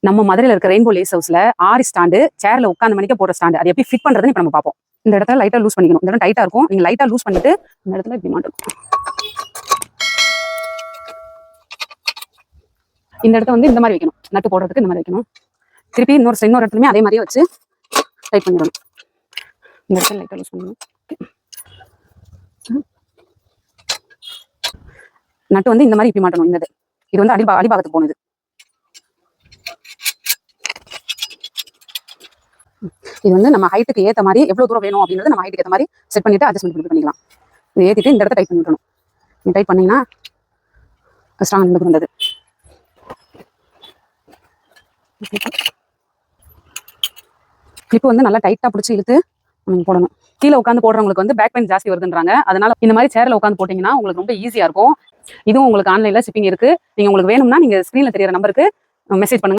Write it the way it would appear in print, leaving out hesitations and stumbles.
நம்ம மதுரையில் இருக்க ரெயின்போ லேஸ் ஹவுஸ்ல ஆரி ஸ்டாண்டு சேர்ல உட்காந்து மணிக்க போடுற ஸ்டாண்டு அது எப்படி ஃபிட் பண்றதுன்னு இப்ப நம்ம பார்ப்போம். இந்த இடத்துல லைட்டா லூஸ் பண்ணிக்கணும். இந்த இடம் டைட்டா இருக்கும். நீங்க லைட்டா லூஸ் பண்ணிட்டு இந்த இடத்துல இப்படி மாட்டணும். இந்த இடத்த வந்து இந்த மாதிரி வைக்கணும். நட்டு போடுறதுக்கு இந்த மாதிரி வைக்கணும். திருப்பி இன்னொரு இடத்துலயுமே அதே மாதிரியே வச்சு டைட் பண்ணிடணும். இந்த இடத்துல லைட்டா லூஸ் பண்ணணும். நட்டு வந்து இந்த மாதிரி இப்படி மாட்டணும். இது வந்து அடிபாகத்துக்கு போனது. இது வந்து நம்ம ஹைட்டுக்கு ஏற்ற மாதிரி எவ்வளவு தூரம் வேணும் அப்படின்றது நம்ம ஹைட்டுக்கு ஏற்ற மாதிரி செட் பண்ணிட்டு அட்ஜஸ்ட்மெண்ட் பண்ணிக்கலாம். இது ஏற்றிட்டு இந்த இடத்த டைட் பண்ணிடணும். நீ டைட் பண்ணீங்கன்னா ஸ்ட்ராங் இந்த வந்தது. கிளிப்பு வந்து நல்லா டைட்டா பிடிச்சி இழுத்து நம்ம போடணும். கீழே உட்காந்து போடுறவங்களுக்கு வந்து பேக் பெயின் ஜாஸ்தி வருதுன்றாங்க. அதனால இந்த மாதிரி சேர்ல உட்காந்து போட்டீங்கன்னா உங்களுக்கு ரொம்ப ஈஸியா இருக்கும். இதுவும் உங்களுக்கு ஆன்லைன்ல ஷிப்பிங் இருக்கு. நீங்க உங்களுக்கு வேணும்னா நீங்க ஸ்கிரீன்ல தெரியற நம்பருக்கு மெசேஜ் பண்ணுங்க.